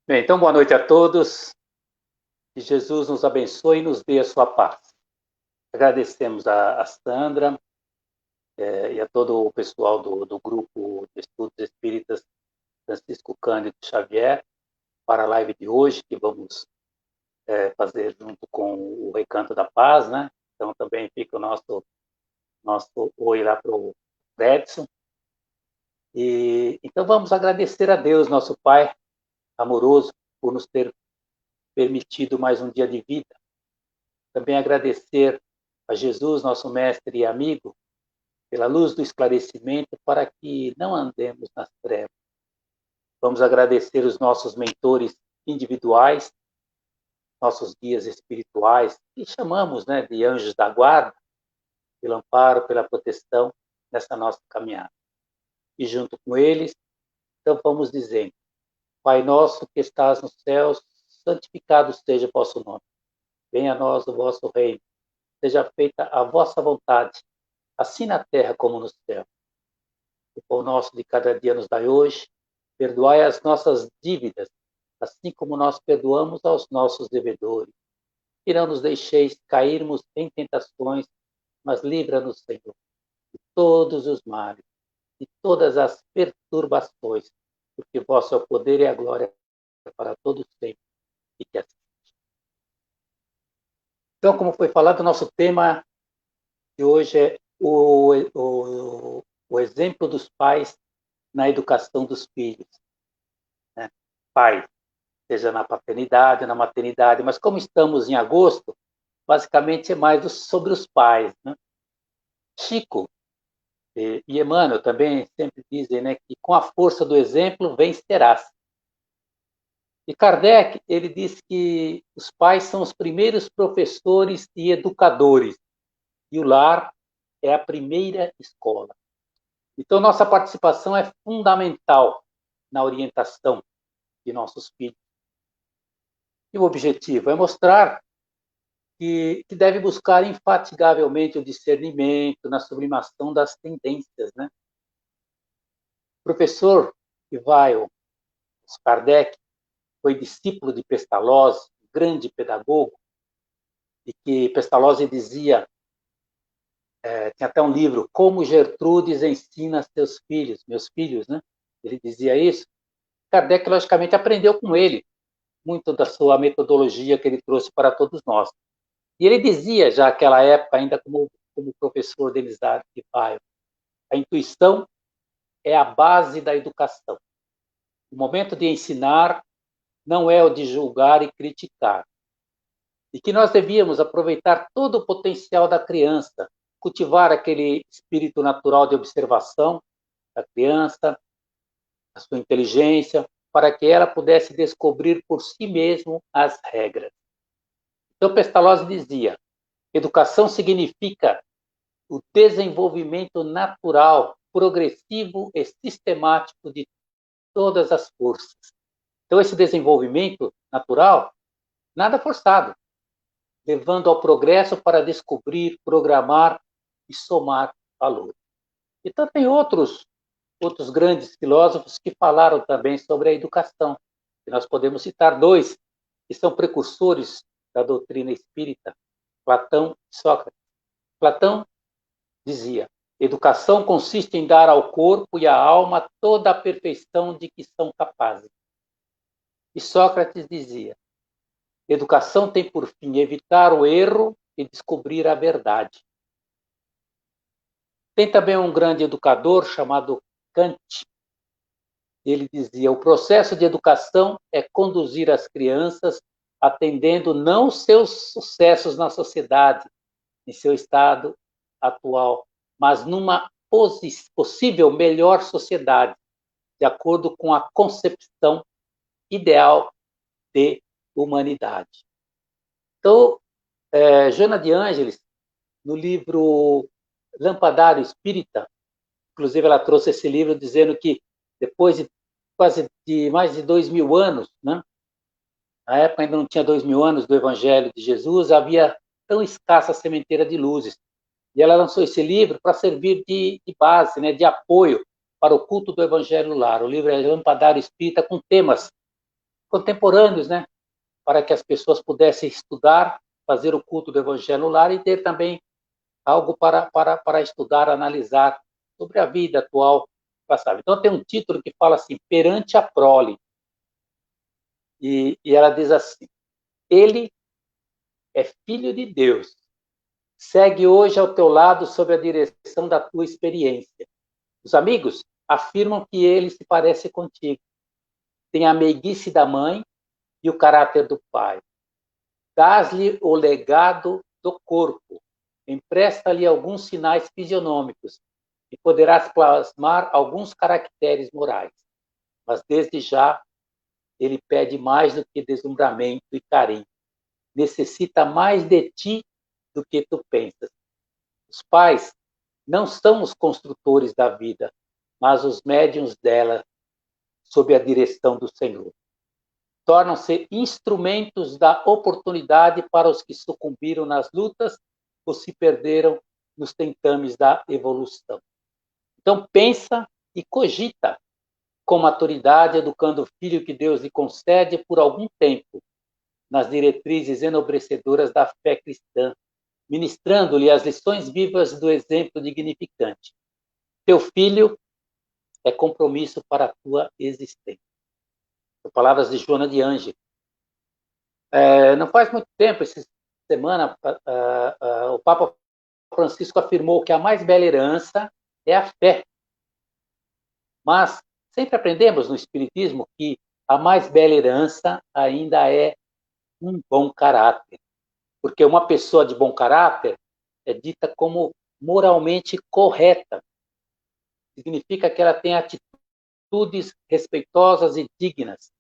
Bem, então, boa noite a todos. Que Jesus nos abençoe e nos dê a sua paz. Agradecemos a Sandra e a todo o pessoal do grupo de Estudos Espíritas Francisco Cândido Xavier para a live de hoje, que vamos fazer junto com o Recanto da Paz, né? Então, também fica o nosso oi lá para o Edson. Então, vamos agradecer a Deus, nosso Pai amoroso, por nos ter permitido mais um dia de vida. Também agradecer a Jesus, nosso mestre e amigo, pela luz do esclarecimento, para que não andemos nas trevas. Vamos agradecer os nossos mentores individuais, nossos guias espirituais, que chamamos, né, de anjos da guarda, pelo amparo, pela proteção nessa nossa caminhada. E junto com eles, então vamos dizendo: Pai nosso que estás nos céus, santificado seja o vosso nome. Venha a nós o vosso reino. Seja feita a vossa vontade, assim na terra como no céu. O pão nosso de cada dia nos dai hoje. Perdoai as nossas dívidas, assim como nós perdoamos aos nossos devedores. E não nos deixeis cairmos em tentações, mas livra-nos, Senhor, de todos os males, de todas as perturbações, porque vosso é o poder e a glória para todos sempre. E que assim. Então, como foi falado, o nosso tema de hoje é o exemplo dos pais na educação dos filhos. Né? Pai, seja na paternidade, na maternidade, mas como estamos em agosto, basicamente é mais sobre os pais. Né? Chico e Emmanuel também sempre dizem, né, que com a força do exemplo vencerás. E Kardec, ele diz que os pais são os primeiros professores e educadores, e o lar é a primeira escola. Então, nossa participação é fundamental na orientação de nossos filhos. E o objetivo é mostrar que deve buscar infatigavelmente o discernimento na sublimação das tendências. Né? O professor Ivaio Kardec foi discípulo de Pestalozzi, grande pedagogo, e que Pestalozzi dizia, tinha até um livro, Como Gertrudes Ensina Seus Filhos, Meus Filhos, né? Ele dizia isso. Kardec, logicamente, aprendeu com ele muito da sua metodologia que ele trouxe para todos nós. E ele dizia, já naquela época, ainda como professor de Elisade de Paio, a intuição é a base da educação. O momento de ensinar não é o de julgar e criticar. E que nós devíamos aproveitar todo o potencial da criança, cultivar aquele espírito natural de observação da criança, a sua inteligência, para que ela pudesse descobrir por si mesma as regras. Então, Pestalozzi dizia, educação significa o desenvolvimento natural, progressivo e sistemático de todas as forças. Então, esse desenvolvimento natural, nada forçado, levando ao progresso para descobrir, programar e somar valor. Então, tem outros grandes filósofos que falaram também sobre a educação. E nós podemos citar dois que são precursores da doutrina espírita, Platão e Sócrates. Platão dizia: educação consiste em dar ao corpo e à alma toda a perfeição de que são capazes. E Sócrates dizia: educação tem por fim evitar o erro e descobrir a verdade. Tem também um grande educador chamado Kant. Ele dizia: o processo de educação é conduzir as crianças atendendo não os seus sucessos na sociedade, em seu estado atual, mas numa possível melhor sociedade, de acordo com a concepção ideal de humanidade. Então, Joana de Ângeles, no livro Lampadário Espírita, inclusive ela trouxe esse livro dizendo que depois de quase mais de 2000 anos, né? Na época ainda não tinha 2000 anos do Evangelho de Jesus, havia tão escassa sementeira de luzes. E ela lançou esse livro para servir de base, né, de apoio para o culto do Evangelho Lar. O livro é Lampadário Espírita, com temas contemporâneos, né? Para que as pessoas pudessem estudar, fazer o culto do Evangelho no lar e ter também algo para estudar, analisar sobre a vida atual passada. Então, tem um título que fala assim, Perante a Prole. E ela diz assim, ele é filho de Deus, segue hoje ao teu lado sob a direção da tua experiência. Os amigos afirmam que ele se parece contigo, tem a meiguice da mãe e o caráter do pai. Dás-lhe o legado do corpo, empresta-lhe alguns sinais fisionômicos e poderás plasmar alguns caracteres morais. Mas desde já ele pede mais do que deslumbramento e carinho. Necessita mais de ti do que tu pensas. Os pais não são os construtores da vida, mas os médiuns dela, sob a direção do Senhor. Tornam-se instrumentos da oportunidade para os que sucumbiram nas lutas ou se perderam nos tentames da evolução. Então, pensa e cogita com maturidade, educando o filho que Deus lhe concede por algum tempo, nas diretrizes enobrecedoras da fé cristã, ministrando-lhe as lições vivas do exemplo dignificante. Teu filho é compromisso para a tua existência. São palavras de Joana de Ângeles. Não faz muito tempo, essa semana, o Papa Francisco afirmou que a mais bela herança é a fé. Mas sempre aprendemos no Espiritismo que a mais bela herança ainda é um bom caráter. Porque uma pessoa de bom caráter é dita como moralmente correta. Significa que ela tem atitudes respeitosas e dignas,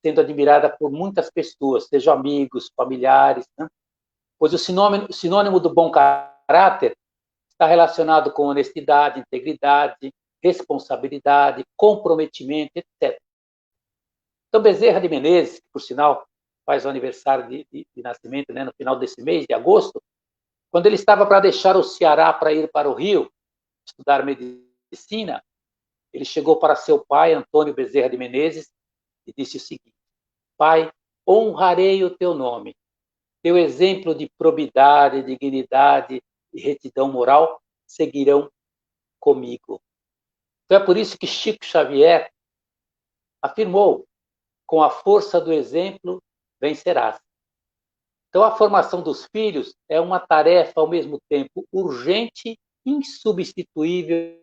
sendo admirada por muitas pessoas, sejam amigos, familiares, né? Pois o sinônimo do bom caráter está relacionado com honestidade, integridade, responsabilidade, comprometimento, etc. Então, Bezerra de Menezes, que, por sinal, faz o aniversário de nascimento, né, no final desse mês, de agosto, quando ele estava para deixar o Ceará para ir para o Rio, estudar medicina, ele chegou para seu pai, Antônio Bezerra de Menezes, e disse o seguinte: Pai, honrarei o teu nome. Teu exemplo de probidade, dignidade e retidão moral seguirão comigo. Então é por isso que Chico Xavier afirmou: com a força do exemplo vencerás. Então a formação dos filhos é uma tarefa ao mesmo tempo urgente, insubstituível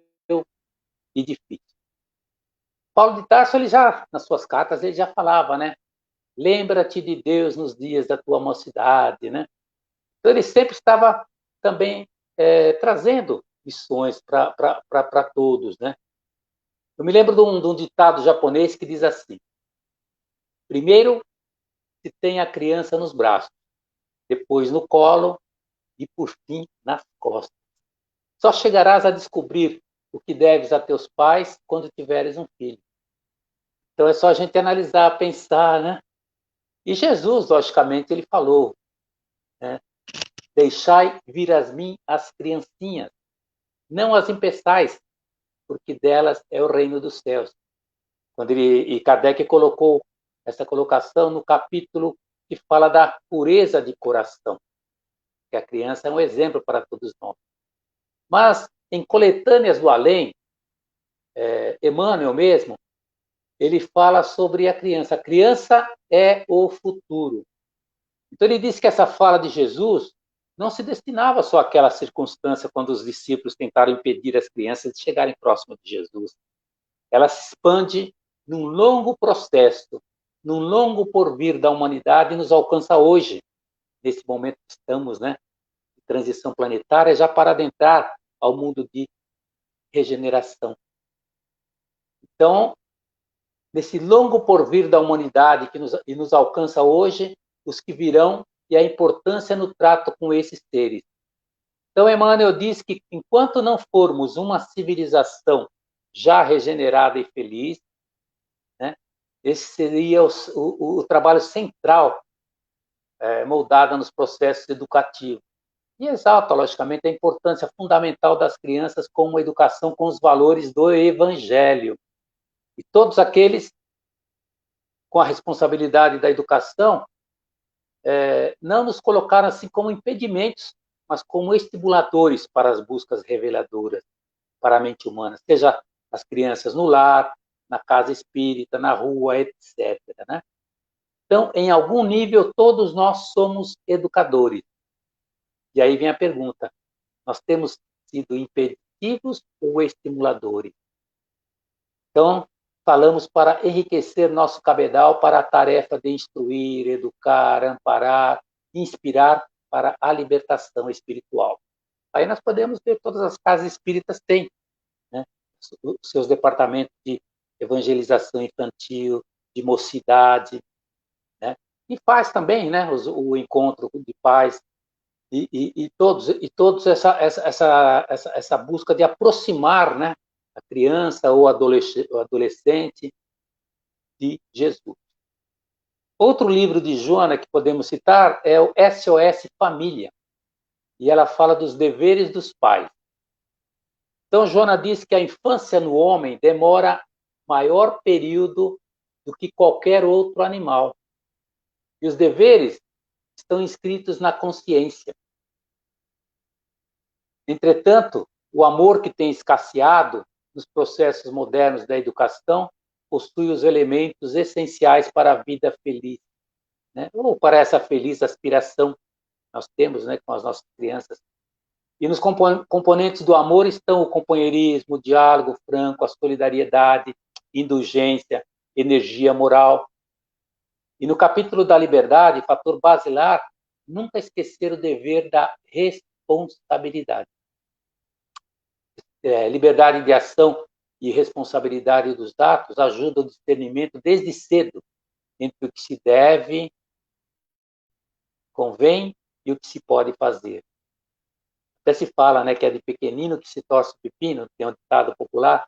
e difícil. Paulo de Tarso, ele já, nas suas cartas, ele já falava, né? Lembra-te de Deus nos dias da tua mocidade, né? Então ele sempre estava também trazendo lições para todos, né? Eu me lembro de um ditado japonês que diz assim: primeiro se tem a criança nos braços, depois no colo e por fim nas costas. Só chegarás a descobrir o que deves a teus pais quando tiveres um filho. Então é só a gente analisar, pensar, né? E Jesus, logicamente, ele falou, né? Deixai vir a mim as criancinhas, não as impeçais, porque delas é o reino dos céus. E Kardec colocou essa colocação no capítulo que fala da pureza de coração, que a criança é um exemplo para todos nós. Mas, em Coletâneas do Além, Emmanuel mesmo, ele fala sobre a criança. A criança é o futuro. Então, ele diz que essa fala de Jesus não se destinava só àquela circunstância quando os discípulos tentaram impedir as crianças de chegarem próximo de Jesus. Ela se expande num longo processo, num longo porvir da humanidade e nos alcança hoje, nesse momento que estamos, né, de transição planetária, já para adentrar ao mundo de regeneração. Então, nesse longo porvir da humanidade que nos alcança hoje, os que virão e a importância no trato com esses seres. Então, Emmanuel diz que enquanto não formos uma civilização já regenerada e feliz, né, esse seria o trabalho central moldado nos processos educativos. E exalta, logicamente, a importância fundamental das crianças com uma educação com os valores do Evangelho. E todos aqueles com a responsabilidade da educação, não nos colocaram assim como impedimentos, mas como estimuladores para as buscas reveladoras para a mente humana, seja as crianças no lar, na casa espírita, na rua, etc. Né? Então, em algum nível, todos nós somos educadores. E aí vem a pergunta, nós temos sido impeditivos ou estimuladores? Então, falamos para enriquecer nosso cabedal para a tarefa de instruir, educar, amparar, inspirar para a libertação espiritual. Aí nós podemos ver todas as casas espíritas têm, né, os seus departamentos de evangelização infantil, de mocidade, né, e faz também, né, o encontro de pais e todos essa busca de aproximar, né, a criança ou adolescente de Jesus. Outro livro de Joana que podemos citar é o SOS Família, e ela fala dos deveres dos pais. Então, Joana diz que a infância no homem demora maior período do que qualquer outro animal. E os deveres estão inscritos na consciência. Entretanto, o amor que tem escasseado nos processos modernos da educação possui os elementos essenciais para a vida feliz, né? Ou para essa feliz aspiração que nós temos, né, com as nossas crianças. E nos componentes do amor estão o companheirismo, o diálogo franco, a solidariedade, indulgência, energia moral. E no capítulo da liberdade, fator basilar, nunca esquecer o dever da responsabilidade. Liberdade de ação e responsabilidade dos atos ajuda o discernimento desde cedo entre o que se deve, convém e o que se pode fazer. Até se fala, né, que é de pequenino que se torce o pepino, tem um ditado popular.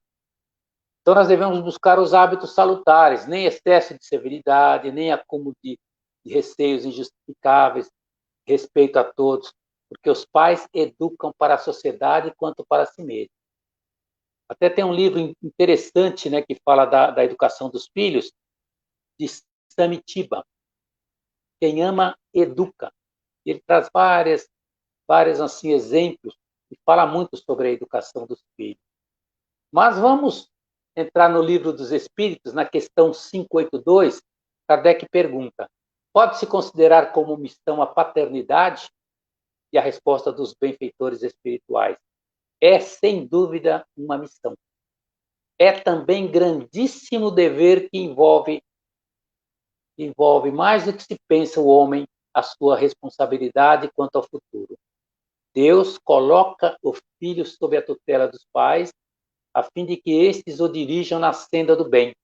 Então nós devemos buscar os hábitos salutares, nem excesso de severidade, nem acúmulo de receios injustificáveis, respeito a todos, porque os pais educam para a sociedade quanto para si mesmos. Até tem um livro interessante, né, que fala da educação dos filhos, de Samitiba, Quem Ama, Educa. Ele traz vários assim, exemplos e fala muito sobre a educação dos filhos. Mas vamos entrar no Livro dos Espíritos, na questão 582, Kardec pergunta, pode-se considerar como missão a paternidade? E a resposta dos benfeitores espirituais é, sem dúvida, uma missão. É também grandíssimo dever que envolve mais do que se pensa o homem a sua responsabilidade quanto ao futuro. Deus coloca o filho sob a tutela dos pais, a fim de que estes o dirijam na senda do bem,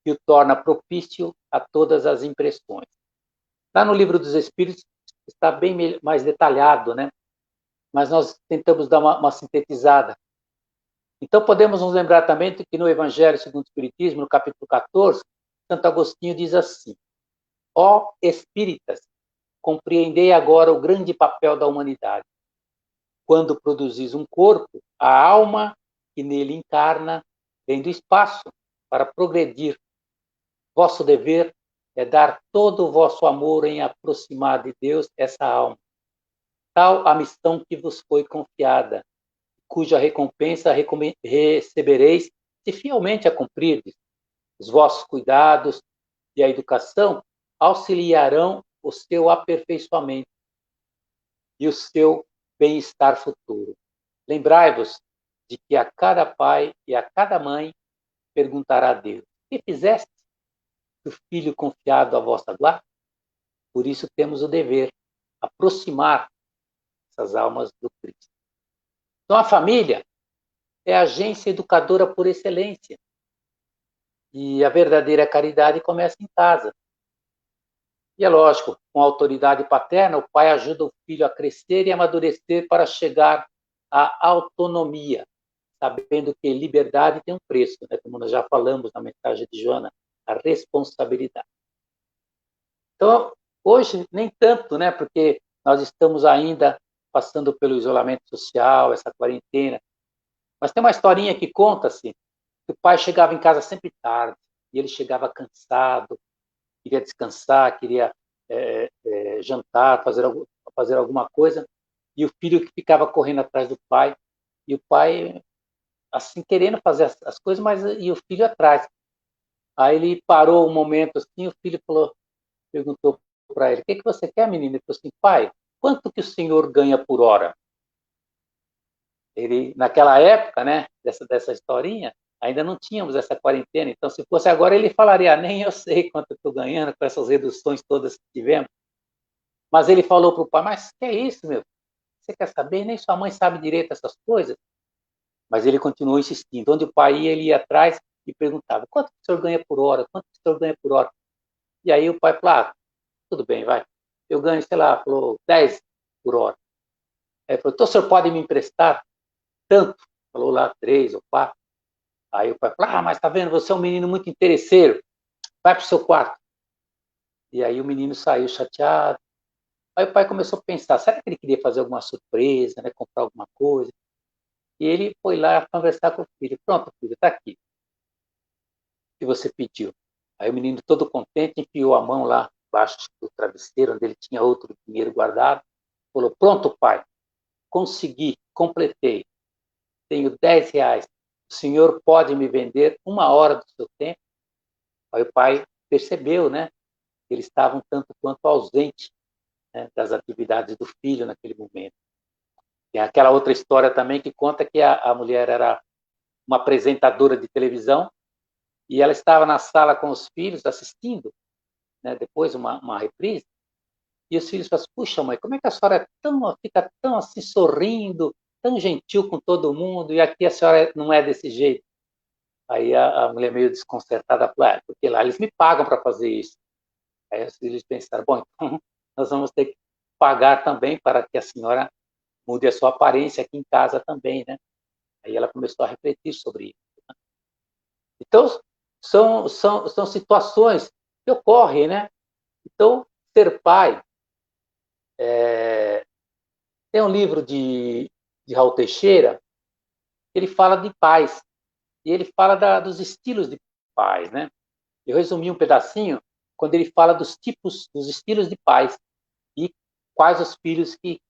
que o torna propício a todas as impressões. Lá no Livro dos Espíritos está bem mais detalhado, né? Mas nós tentamos dar uma sintetizada. Então, podemos nos lembrar também que no Evangelho segundo o Espiritismo, no capítulo 14, Santo Agostinho diz assim, ó espíritas, compreendei agora o grande papel da humanidade. Quando produzis um corpo, a alma que nele encarna vem do espaço para progredir. Vosso dever é dar todo o vosso amor em aproximar de Deus essa alma. Tal a missão que vos foi confiada, cuja recompensa recebereis se fielmente a cumprirdes. Os vossos cuidados e a educação auxiliarão o seu aperfeiçoamento e o seu bem-estar futuro. Lembrai-vos de que a cada pai e a cada mãe perguntará a Deus, que fizeste o filho confiado à vossa guarda? Por isso temos o dever aproximar essas almas do Cristo. Então a família é a agência educadora por excelência. E a verdadeira caridade começa em casa. E é lógico, com a autoridade paterna, o pai ajuda o filho a crescer e amadurecer para chegar à autonomia, sabendo que liberdade tem um preço, né? Como nós já falamos na mensagem de Joana, a responsabilidade. Então, hoje, nem tanto, né? Porque nós estamos ainda passando pelo isolamento social, essa quarentena. Mas tem uma historinha que conta-se que o pai chegava em casa sempre tarde, e ele chegava cansado, queria descansar, queria jantar, fazer alguma coisa, e o filho que ficava correndo atrás do pai, e o pai, assim, querendo fazer as coisas, mas e o filho atrás. Aí ele parou um momento assim, o filho perguntou para ele, o que você quer, menino? Ele falou assim, pai, quanto que o senhor ganha por hora? Ele, naquela época, né, dessa historinha, ainda não tínhamos essa quarentena, então se fosse agora ele falaria, nem eu sei quanto eu estou ganhando com essas reduções todas que tivemos. Mas ele falou para o pai, mas que é isso, meu? Você quer saber? Nem sua mãe sabe direito essas coisas. Mas ele continuou insistindo. Onde o pai ia, ele ia atrás e perguntava, quanto o senhor ganha por hora? Quanto o senhor ganha por hora? E aí o pai falou, tudo bem, vai. Eu ganho, sei lá, falou 10 por hora. Aí ele falou, então o senhor pode me emprestar tanto? Falou lá 3 ou 4. Aí o pai falou, mas tá vendo, você é um menino muito interesseiro. Vai para o seu quarto. E aí o menino saiu chateado. Aí o pai começou a pensar, será que ele queria fazer alguma surpresa, né, comprar alguma coisa? E ele foi lá conversar com o filho. Pronto, filho, está aqui. O que você pediu? Aí o menino, todo contente, enfiou a mão lá embaixo do travesseiro, onde ele tinha outro dinheiro guardado. Falou, pronto, pai, consegui, completei. Tenho 10 reais. O senhor pode me vender 1 hora do seu tempo? Aí o pai percebeu, né? Que ele estava um tanto quanto ausente, né, das atividades do filho naquele momento. Tem aquela outra história também que conta que a mulher era uma apresentadora de televisão e ela estava na sala com os filhos assistindo, né, depois uma reprise, e os filhos falam, puxa mãe, como é que a senhora fica tão assim sorrindo, tão gentil com todo mundo, e aqui a senhora não é desse jeito? Aí a mulher meio desconcertada falou, porque lá eles me pagam para fazer isso. Aí os filhos pensaram, bom, então nós vamos ter que pagar também para que a senhora mude a sua aparência aqui em casa também, né? Aí ela começou a refletir sobre isso. Então, são situações que ocorrem, né? Então, ser pai, tem um livro de Raul Teixeira, ele fala de pais, e ele fala dos estilos de pais, né? Eu resumi um pedacinho quando ele fala dos tipos, dos estilos de pais, e quais os filhos que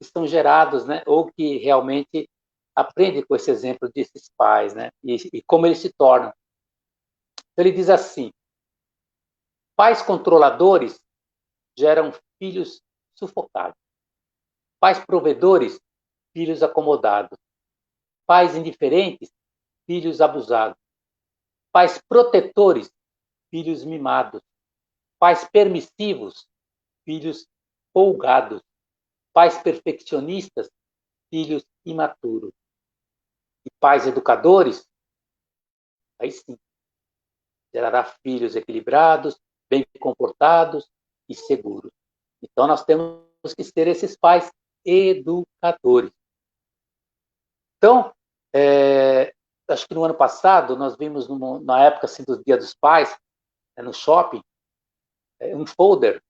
são gerados, né? Ou que realmente aprendem com esse exemplo desses pais, né? E como eles se tornam. Então, ele diz assim, pais controladores geram filhos sufocados. Pais provedores, filhos acomodados. Pais indiferentes, filhos abusados. Pais protetores, filhos mimados. Pais permissivos, filhos folgados. Pais perfeccionistas, filhos imaturos. E pais educadores, aí sim, gerará filhos equilibrados, bem comportados e seguros. Então, nós temos que ser esses pais educadores. Então, acho que no ano passado, nós vimos, na época assim, do Dia dos Pais, no shopping, um folder,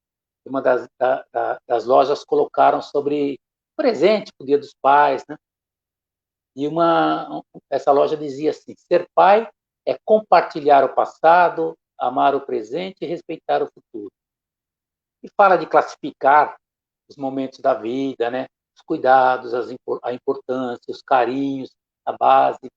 uma das lojas colocaram sobre presente para o Dia dos Pais, né? E essa loja dizia assim, ser pai é compartilhar o passado, amar o presente e respeitar o futuro. E fala de classificar os momentos da vida, né? Os cuidados, a importância, os carinhos, a base,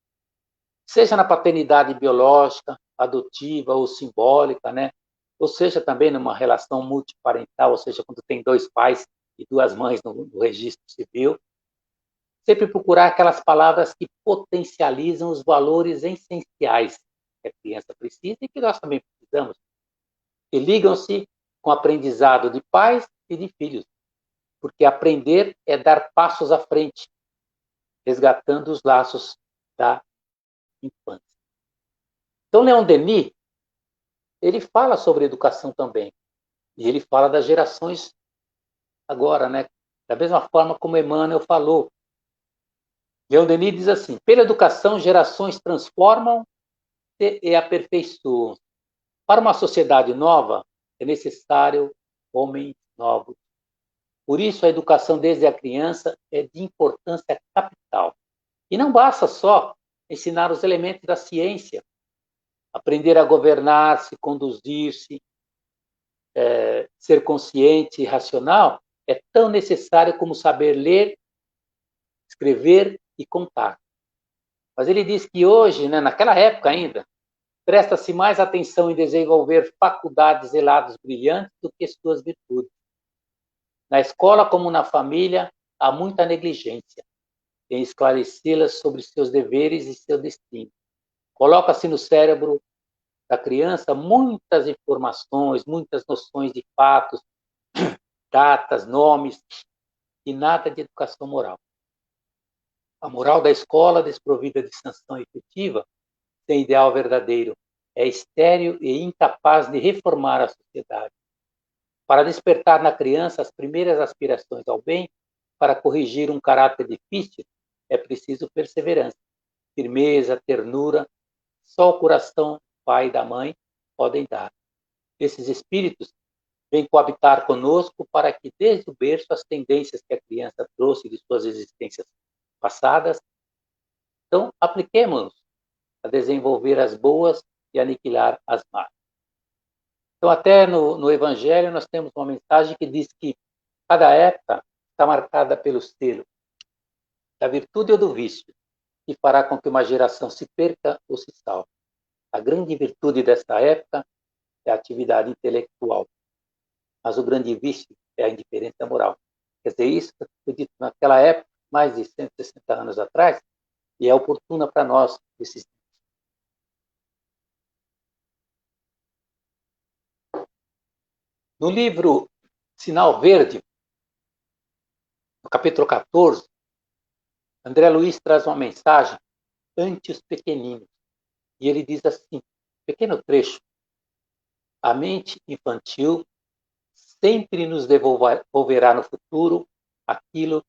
seja na paternidade biológica, adotiva ou simbólica, né? Ou seja, também numa relação multiparental, ou seja, quando tem 2 pais e 2 mães no registro civil. Sempre procurar aquelas palavras que potencializam os valores essenciais que a criança precisa e que nós também precisamos, que ligam-se com o aprendizado de pais e de filhos, porque aprender é dar passos à frente, resgatando os laços da infância. Então, Leon Denis, ele fala sobre educação também, e ele fala das gerações agora, né? Da mesma forma como Emmanuel falou. Leon Denis diz assim, pela educação, gerações transformam e aperfeiçoam. Para uma sociedade nova, é necessário homens novos. Por isso, a educação desde a criança é de importância capital. E não basta só ensinar os elementos da ciência, Aprender a governar-se, conduzir-se, ser consciente e racional é tão necessário como saber ler, escrever e contar. Mas ele diz que hoje, né, naquela época ainda, presta-se mais atenção em desenvolver faculdades e lados brilhantes do que suas virtudes. Na escola, como na família, há muita negligência em esclarecê-las sobre seus deveres e seu destino. Coloca-se no cérebro da criança muitas informações, muitas noções de fatos, datas, nomes, e nada de educação moral. A moral da escola, desprovida de sanção efetiva, sem ideal verdadeiro, é estéril e incapaz de reformar a sociedade. Para despertar na criança as primeiras aspirações ao bem, para corrigir um caráter difícil, é preciso perseverança, firmeza, ternura. Só o coração do pai e da mãe podem dar. Esses espíritos vêm coabitar conosco para que, desde o berço, as tendências que a criança trouxe de suas existências passadas, então apliquemos a desenvolver as boas e aniquilar as más. Então, até no Evangelho, nós temos uma mensagem que diz que cada época está marcada pelo selo da virtude ou do vício, que fará com que uma geração se perca ou se salve. A grande virtude desta época é a atividade intelectual, mas o grande vício é a indiferença moral. Quer dizer, isso foi dito naquela época, mais de 160 anos atrás, e é oportuna para nós esses dias. No livro Sinal Verde, no capítulo 14, André Luiz traz uma mensagem ante os pequeninos. E ele diz assim, pequeno trecho: a mente infantil sempre nos devolverá no futuro aquilo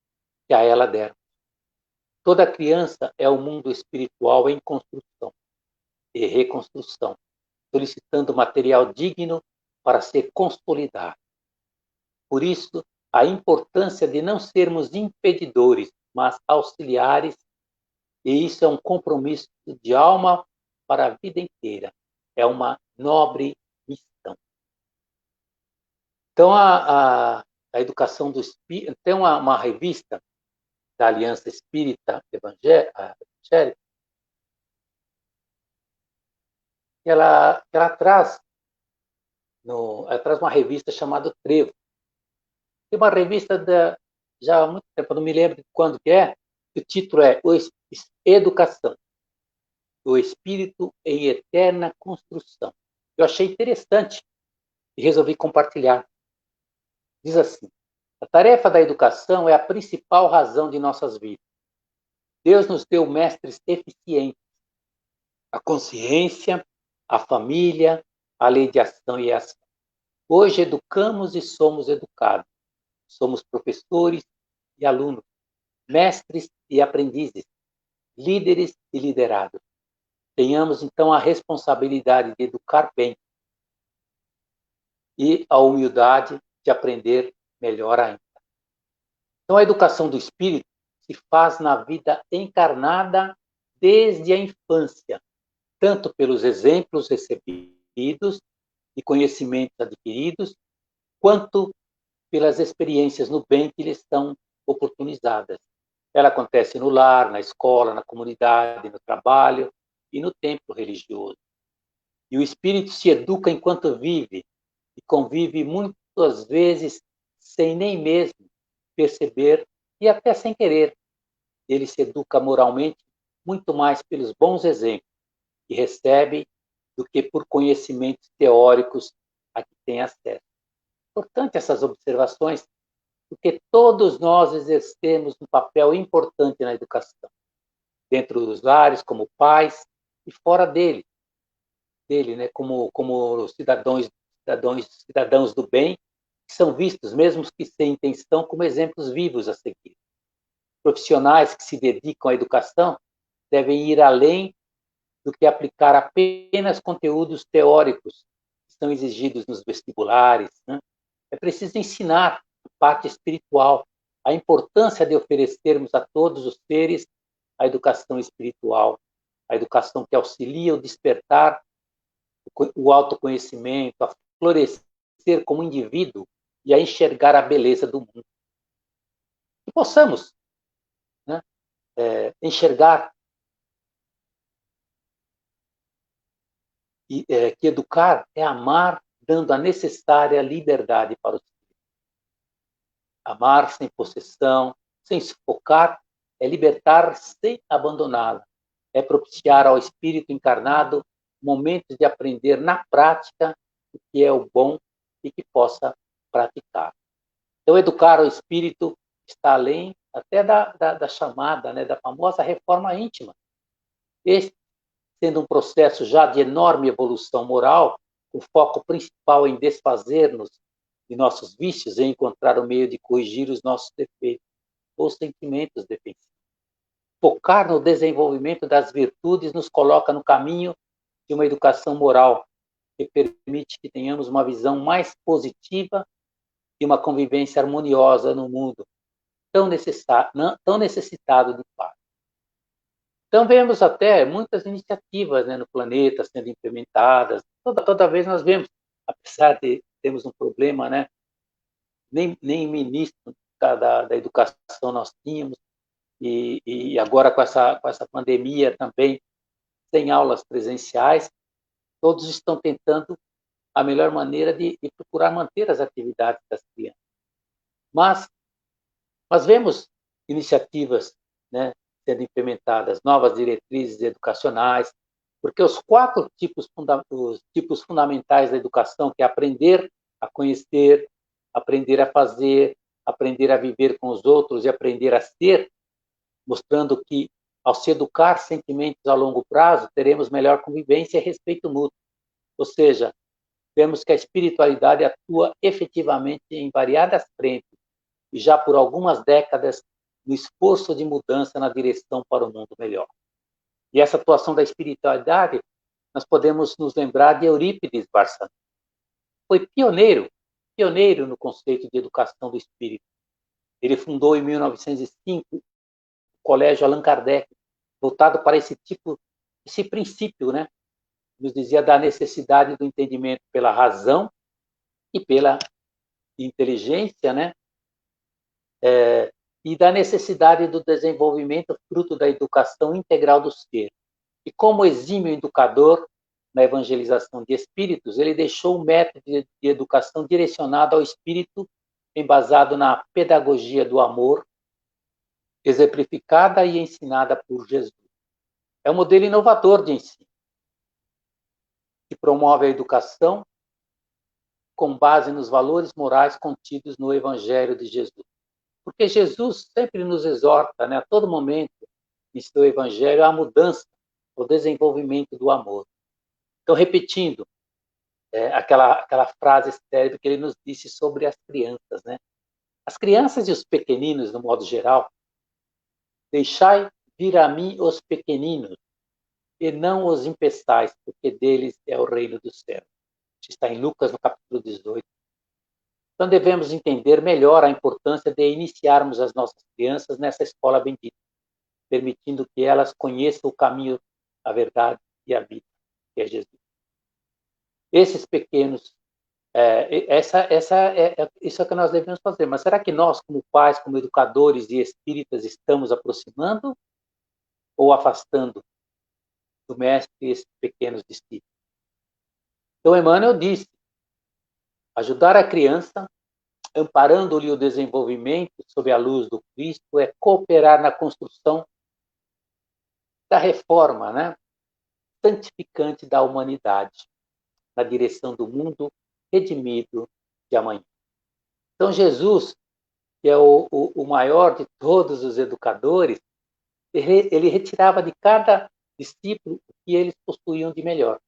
que a ela der. Toda criança é um mundo espiritual em construção e reconstrução, solicitando material digno para ser consolidado. Por isso, a importância de não sermos impedidores, mas auxiliares, e isso é um compromisso de alma para a vida inteira. É uma nobre missão. Então, a educação do espírito, tem uma revista da Aliança Espírita Evangélica, ela traz uma revista chamada Trevo. Tem uma revista já há muito tempo, não me lembro de quando que é, o título é Educação, o Espírito em Eterna Construção. Eu achei interessante e resolvi compartilhar. Diz assim: a tarefa da educação é a principal razão de nossas vidas. Deus nos deu mestres eficientes: a consciência, a família, a lei de ação e ação. Hoje educamos e somos educados. Somos professores e alunos, mestres e aprendizes, líderes e liderados. Tenhamos, então, a responsabilidade de educar bem e a humildade de aprender melhor ainda. Então, a educação do espírito se faz na vida encarnada desde a infância, tanto pelos exemplos recebidos e conhecimentos adquiridos, quanto pelas experiências no bem que lhes são oportunizadas. Ela acontece no lar, na escola, na comunidade, no trabalho e no templo religioso. E o espírito se educa enquanto vive e convive muitas vezes sem nem mesmo perceber e até sem querer. Ele se educa moralmente muito mais pelos bons exemplos que recebe do que por conhecimentos teóricos a que tem acesso. Importante essas observações, porque todos nós exercemos um papel importante na educação, dentro dos lares, como pais, e fora dele, né, como cidadãos do bem, que são vistos, mesmo que sem intenção, como exemplos vivos a seguir. Profissionais que se dedicam à educação devem ir além do que aplicar apenas conteúdos teóricos que são exigidos nos vestibulares, né? É preciso ensinar a parte espiritual, a importância de oferecermos a todos os seres a educação espiritual, a educação que auxilia o despertar o autoconhecimento, a florescer como indivíduo e a enxergar a beleza do mundo. Que possamos, né, enxergar que educar é amar, dando a necessária liberdade para os filhos. Amar sem possessão, sem sufocar, é libertar sem abandoná-la. É propiciar ao espírito encarnado momentos de aprender na prática o que é o bom e que possa praticar. Então, educar o espírito está além até da chamada, né, da famosa reforma íntima. Este sendo um processo já de enorme evolução moral, o foco principal em desfazer-nos de nossos vícios e encontrar o meio de corrigir os nossos defeitos ou sentimentos defensivos. Focar no desenvolvimento das virtudes nos coloca no caminho de uma educação moral que permite que tenhamos uma visão mais positiva e uma convivência harmoniosa no mundo tão necessitado de paz. Então, vemos até muitas iniciativas, né, no planeta sendo implementadas. Toda vez nós vemos, apesar de termos um problema, né, nem ministro da educação nós tínhamos, e agora com essa pandemia também, sem aulas presenciais, todos estão tentando a melhor maneira de procurar manter as atividades das crianças. Mas vemos iniciativas, né, sendo implementadas, novas diretrizes educacionais, porque os tipos fundamentais da educação, que é aprender a conhecer, aprender a fazer, aprender a viver com os outros e aprender a ser, mostrando que, ao se educar sentimentos a longo prazo, teremos melhor convivência e respeito mútuo. Ou seja, vemos que a espiritualidade atua efetivamente em variadas frentes, e já por algumas décadas no esforço de mudança na direção para um mundo melhor. E essa atuação da espiritualidade, nós podemos nos lembrar de Eurípides Barçanufo. Foi pioneiro no conceito de educação do espírito. Ele fundou em 1905 o Colégio Allan Kardec, voltado para esse princípio, né? Nos dizia da necessidade do entendimento pela razão e pela inteligência, né? E da necessidade do desenvolvimento fruto da educação integral do ser. E como exímio educador na evangelização de espíritos, ele deixou um método de educação direcionado ao espírito, embasado na pedagogia do amor, exemplificada e ensinada por Jesus. É um modelo inovador de ensino, que promove a educação com base nos valores morais contidos no Evangelho de Jesus. Porque Jesus sempre nos exorta, né, a todo momento, em seu Evangelho, à mudança, ao desenvolvimento do amor. Então, repetindo aquela frase célebre que ele nos disse sobre as crianças, né? As crianças e os pequeninos, no modo geral, deixai vir a mim os pequeninos, e não os impeçais, porque deles é o reino do céu. Está em Lucas, no capítulo 18. Então, devemos entender melhor a importância de iniciarmos as nossas crianças nessa escola bendita, permitindo que elas conheçam o caminho, a verdade e a vida, que é Jesus. Esses pequenos, isso é o que nós devemos fazer. Mas será que nós, como pais, como educadores e espíritas, estamos aproximando ou afastando do mestre esses pequenos discípulos? Então, Emmanuel disse: ajudar a criança, amparando-lhe o desenvolvimento sob a luz do Cristo, é cooperar na construção da reforma, né, santificante da humanidade, na direção do mundo redimido de amanhã. Então, Jesus, que é o maior de todos os educadores, ele retirava de cada discípulo o que eles possuíam de melhor.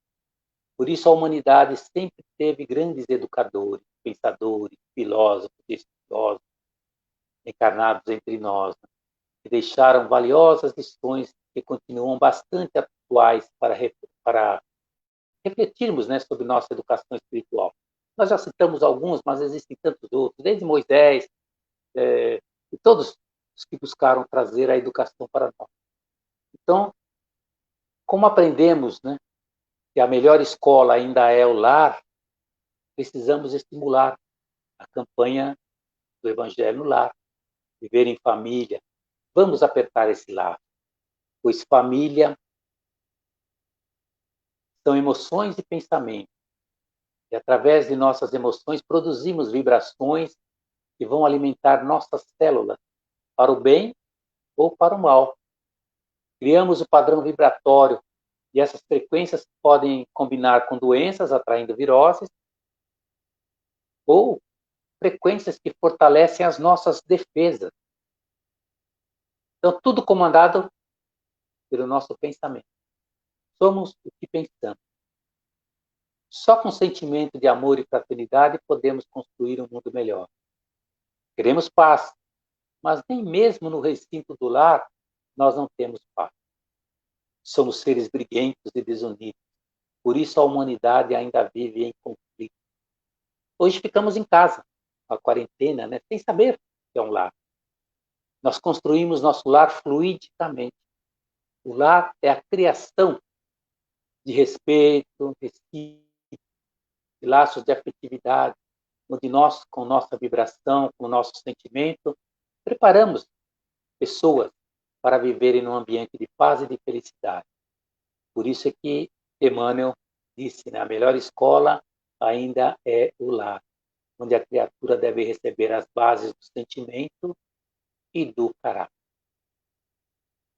Por isso, a humanidade sempre teve grandes educadores, pensadores, filósofos, estudiosos, encarnados entre nós, né, que deixaram valiosas lições que continuam bastante atuais para refletirmos, né, sobre nossa educação espiritual. Nós já citamos alguns, mas existem tantos outros, desde Moisés, e todos os que buscaram trazer a educação para nós. Então, como aprendemos, né, se a melhor escola ainda é o lar, precisamos estimular a campanha do Evangelho no lar, viver em família. Vamos apertar esse laço, pois família são emoções e pensamentos. E através de nossas emoções produzimos vibrações que vão alimentar nossas células para o bem ou para o mal. Criamos o padrão vibratório e essas frequências podem combinar com doenças atraindo viroses ou frequências que fortalecem as nossas defesas. Então, tudo comandado pelo nosso pensamento. Somos o que pensamos. Só com sentimento de amor e fraternidade podemos construir um mundo melhor. Queremos paz, mas nem mesmo no recinto do lar nós não temos paz. Somos seres briguentos e desunidos. Por isso a humanidade ainda vive em conflito. Hoje ficamos em casa, a quarentena, sem saber que é um lar. Nós construímos nosso lar fluidicamente. O lar é a criação de respeito, de laços de afetividade, onde nós, com nossa vibração, com o nosso sentimento, preparamos pessoas para viverem num ambiente de paz e de felicidade. Por isso é que Emmanuel disse, a melhor escola ainda é o lar, onde a criatura deve receber as bases do sentimento e do caráter.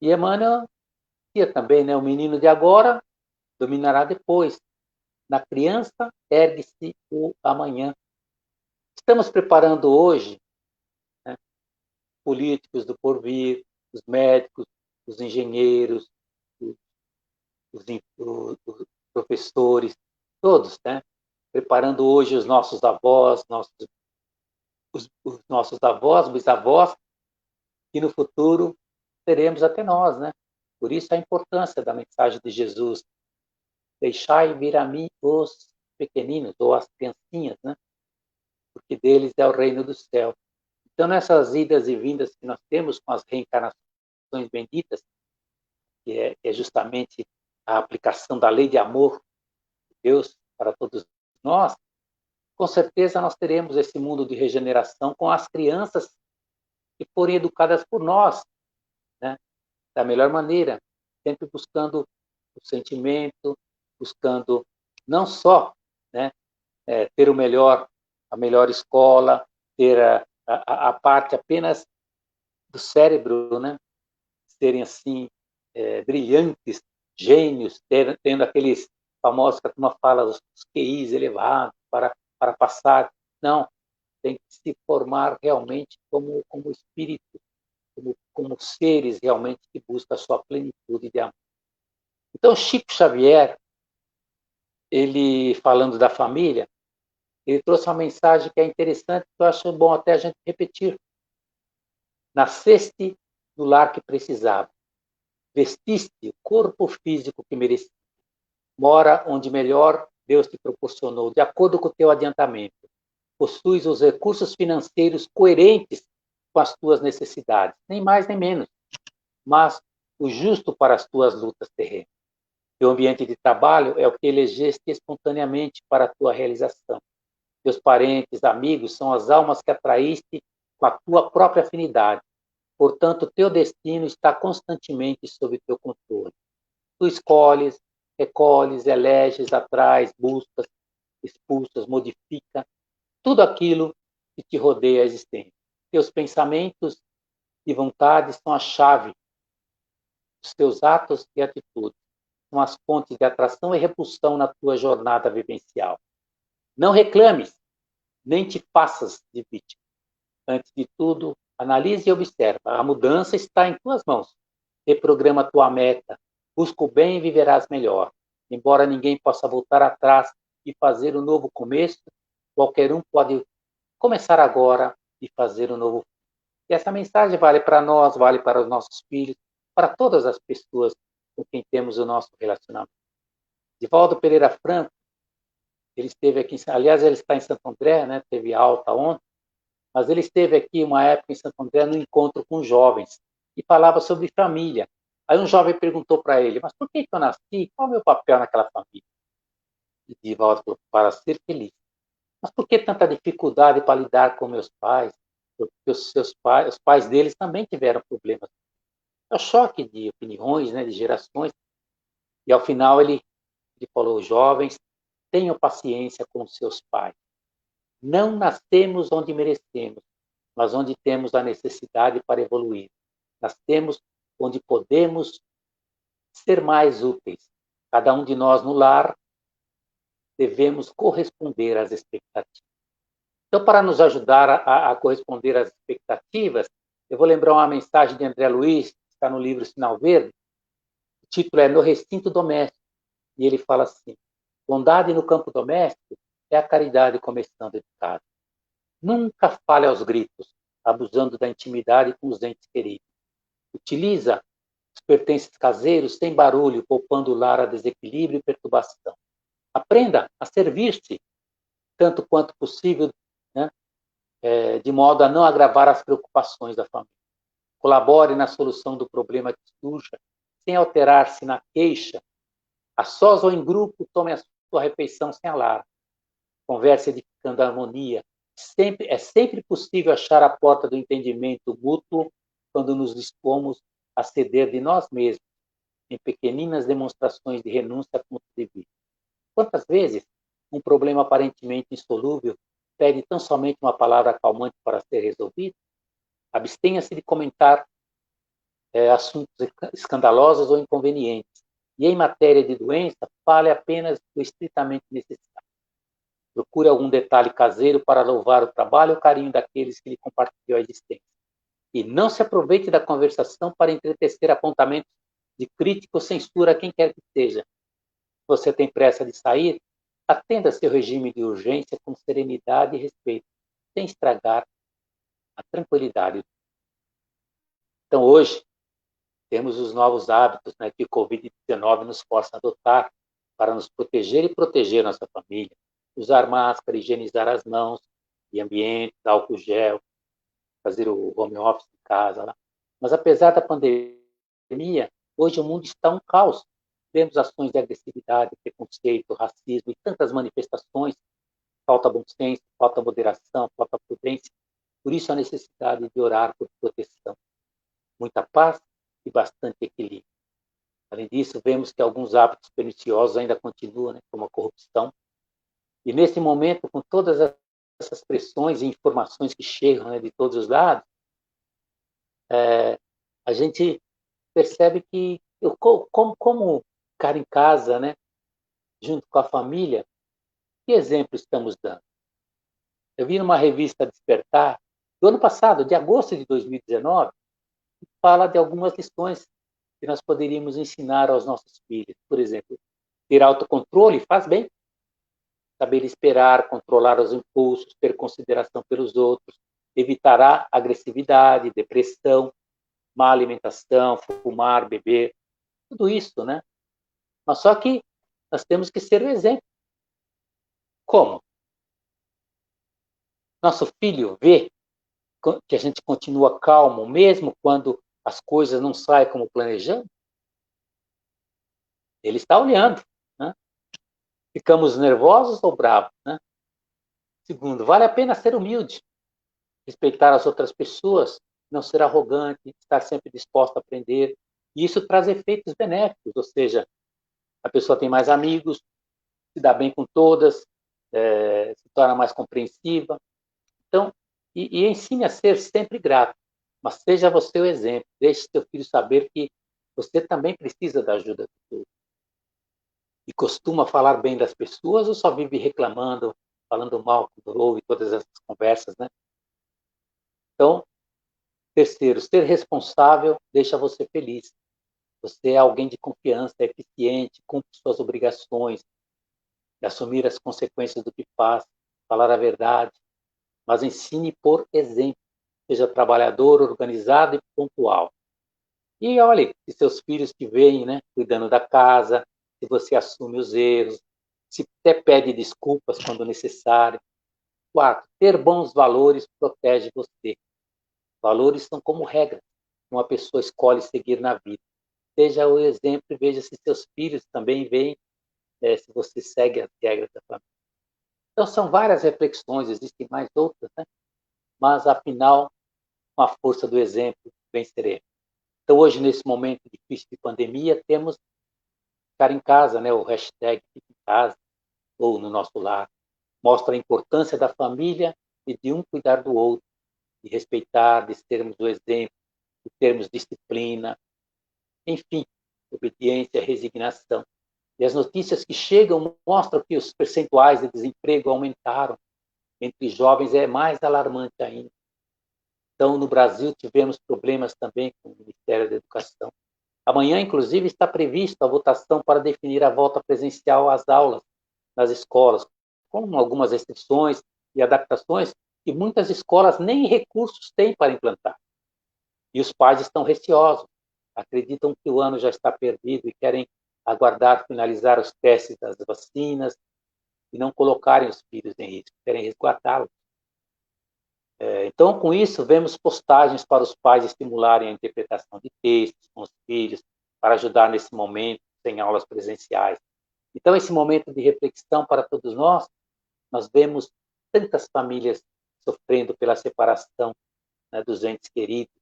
E Emmanuel dizia também, o menino de agora dominará depois. Na criança ergue-se o amanhã. Estamos preparando hoje políticos do porvir, os médicos, os engenheiros, os professores, todos, preparando hoje os nossos avós, os nossos avós, bisavós, que no futuro teremos até nós, Por isso a importância da mensagem de Jesus: deixai vir a mim os pequeninos, ou as criancinhas, porque deles é o reino do céu. Então, nessas idas e vindas que nós temos com as reencarnações benditas, que é justamente a aplicação da lei de amor de Deus para todos nós, com certeza nós teremos esse mundo de regeneração com as crianças que forem educadas por nós, da melhor maneira, sempre buscando o sentimento, buscando não só ter a melhor escola, ter a parte apenas do cérebro, serem assim brilhantes, gênios, tendo aqueles famosos que a turma fala, os QIs elevados para passar. Não, tem que se formar realmente como espírito, como seres realmente que buscam a sua plenitude de amor. Então, Chico Xavier, ele falando da família, ele trouxe uma mensagem que é interessante, que eu acho bom até a gente repetir. Nasceste no lar que precisava, vestiste o corpo físico que merecia, mora onde melhor Deus te proporcionou, de acordo com o teu adiantamento. Possuis os recursos financeiros coerentes com as tuas necessidades, nem mais nem menos, mas o justo para as tuas lutas terrenas. Teu ambiente de trabalho é o que elegeste espontaneamente para a tua realização. Teus parentes, amigos, são as almas que atraíste com a tua própria afinidade. Portanto, teu destino está constantemente sob teu controle. Tu escolhes, recolhes, eleges, atrás, buscas, expulsas, modifica tudo aquilo que te rodeia a existência. Teus pensamentos e vontades são a chave dos teus atos e atitudes. São as fontes de atração e repulsão na tua jornada vivencial. Não reclames, nem te faças de vítima. Antes de tudo, analise e observa. A mudança está em tuas mãos. Reprograma a tua meta. Busca o bem e viverás melhor. Embora ninguém possa voltar atrás e fazer um novo começo, qualquer um pode começar agora e fazer um novo. E essa mensagem vale para nós, vale para os nossos filhos, para todas as pessoas com quem temos o nosso relacionamento. Divaldo Pereira Franco, ele esteve aqui, aliás, ele está em Santo André, teve alta ontem, mas ele esteve aqui uma época em Santo André no encontro com jovens e falava sobre família. Aí um jovem perguntou para ele, mas por que eu nasci? Qual é o meu papel naquela família? E Divaldo falou, para ser feliz. Mas por que tanta dificuldade para lidar com meus pais? Porque os pais deles também tiveram problemas. É um choque de opiniões, né, de gerações. E ao final ele falou, jovens, tenham paciência com seus pais. Não nascemos onde merecemos, mas onde temos a necessidade para evoluir. Nascemos onde podemos ser mais úteis. Cada um de nós no lar devemos corresponder às expectativas. Então, para nos ajudar a corresponder às expectativas, eu vou lembrar uma mensagem de André Luiz, que está no livro Sinal Verde. O título é No Recinto Doméstico. E ele fala assim, bondade no campo doméstico é a caridade começando de casa. Nunca fale aos gritos, abusando da intimidade com os entes queridos. Utiliza os pertences caseiros sem barulho, poupando o lar a desequilíbrio e perturbação. Aprenda a servir-se, tanto quanto possível, né, de modo a não agravar as preocupações da família. Colabore na solução do problema que surja, sem alterar-se na queixa. A sós ou em grupo, tome a sua refeição sem alarme. Converse edificando a harmonia. É sempre possível achar a porta do entendimento mútuo quando nos dispomos a ceder de nós mesmos, em pequeninas demonstrações de renúncia a ponto de vida. Quantas vezes um problema aparentemente insolúvel pede tão somente uma palavra acalmante para ser resolvido? Abstenha-se de comentar assuntos escandalosos ou inconvenientes. E em matéria de doença, fale apenas do estritamente necessário. Procure algum detalhe caseiro para louvar o trabalho e o carinho daqueles que lhe compartilham a existência. E não se aproveite da conversação para entretecer apontamentos de crítica ou censura a quem quer que seja. Se você tem pressa de sair, atenda seu regime de urgência com serenidade e respeito, sem estragar a tranquilidade. Então, hoje, temos os novos hábitos, né, que o Covid-19 nos força a adotar para nos proteger e proteger nossa família. Usar máscara, higienizar as mãos e ambientes, álcool gel, fazer o home office em casa. Lá. Mas apesar da pandemia, hoje o mundo está um caos. Vemos ações de agressividade, preconceito, racismo e tantas manifestações. Falta bom senso, falta moderação, falta prudência. Por isso a necessidade de orar por proteção. Muita paz e bastante equilíbrio. Além disso, vemos que alguns hábitos perniciosos ainda continuam, né, como a corrupção. E nesse momento, com todas essas pressões e informações que chegam, né, de todos os lados, a gente percebe que como ficar em casa, né, junto com a família, que exemplo estamos dando? Eu vi numa revista Despertar, do ano passado, de agosto de 2019, que fala de algumas lições que nós poderíamos ensinar aos nossos filhos. Por exemplo, ter autocontrole faz bem. Saber esperar, controlar os impulsos, ter consideração pelos outros, evitará agressividade, depressão, má alimentação, fumar, beber, tudo isso, né? Mas só que nós temos que ser o exemplo. Como? Nosso filho vê que a gente continua calmo, mesmo quando as coisas não saem como planejamos? Ele está olhando, né? Ficamos nervosos ou bravos, né? Segundo, vale a pena ser humilde, respeitar as outras pessoas, não ser arrogante, estar sempre disposto a aprender. E isso traz efeitos benéficos, ou seja, a pessoa tem mais amigos, se dá bem com todas, se torna mais compreensiva. Então, e ensine a ser sempre grato, mas seja você o exemplo. Deixe seu filho saber que você também precisa da ajuda do outro. E costuma falar bem das pessoas ou só vive reclamando, falando mal quando ouve todas essas conversas, né? Então, terceiro, ser responsável deixa você feliz. Você é alguém de confiança, é eficiente, cumpre suas obrigações, de assumir as consequências do que faz, falar a verdade, mas ensine por exemplo. Seja trabalhador, organizado e pontual. E olhe, se seus filhos te veem, né, cuidando da casa, se você assume os erros, se até pede desculpas quando necessário. Quarto, ter bons valores protege você. Valores são como regras que uma pessoa escolhe seguir na vida. Seja o exemplo e veja se seus filhos também veem se você segue as regras da família. Então, são várias reflexões, existem mais outras, né? Mas, afinal, com a força do exemplo, venceremos. Então, hoje, nesse momento difícil de pandemia, temos ficar em casa, né? O hashtag Fica em Casa, ou no nosso lar. Mostra a importância da família e de um cuidar do outro, de respeitar, de sermos o exemplo, de termos disciplina, enfim, obediência, resignação. E as notícias que chegam mostram que os percentuais de desemprego aumentaram. Entre jovens é mais alarmante ainda. Então, no Brasil, tivemos problemas também com o Ministério da Educação. Amanhã, inclusive, está prevista a votação para definir a volta presencial às aulas nas escolas, com algumas restrições e adaptações que muitas escolas nem recursos têm para implantar. E os pais estão receosos, acreditam que o ano já está perdido e querem aguardar finalizar os testes das vacinas e não colocarem os filhos em risco, querem resguardá-los. Então, com isso, vemos postagens para os pais estimularem a interpretação de textos com os filhos, para ajudar nesse momento, sem aulas presenciais. Então, esse momento de reflexão para todos nós vemos tantas famílias sofrendo pela separação, né, dos entes queridos,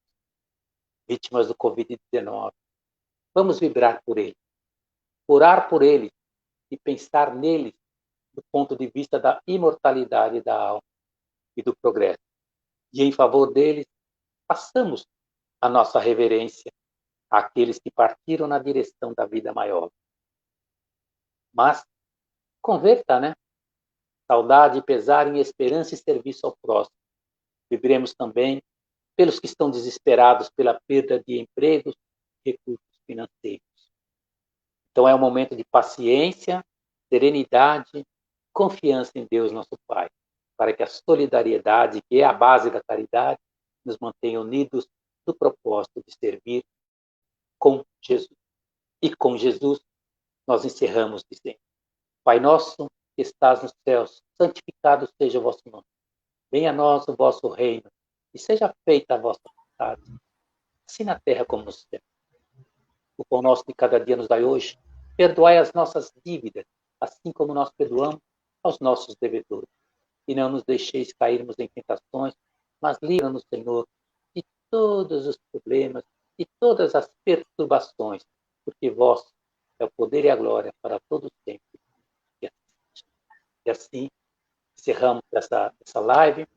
vítimas do Covid-19. Vamos vibrar por eles, orar por eles e pensar neles do ponto de vista da imortalidade da alma e do progresso. E em favor deles, façamos a nossa reverência àqueles que partiram na direção da vida maior. Mas converta, né? Saudade, pesar em esperança e serviço ao próximo. Viveremos também pelos que estão desesperados pela perda de empregos e recursos financeiros. Então é um momento de paciência, serenidade, confiança em Deus, nosso Pai, para que a solidariedade, que é a base da caridade, nos mantenha unidos no propósito de servir com Jesus. E com Jesus nós encerramos dizendo: Pai nosso que estás nos céus, santificado seja o vosso nome. Venha a nós o vosso reino, e seja feita a vossa vontade, assim na terra como no céu. O pão nosso de cada dia nos dai hoje. Perdoai as nossas dívidas, assim como nós perdoamos aos nossos devedores. E não nos deixeis cairmos em tentações, mas livra-nos, Senhor, de todos os problemas, de todas as perturbações, porque vós é o poder e a glória para todos sempre. E assim encerramos essa live.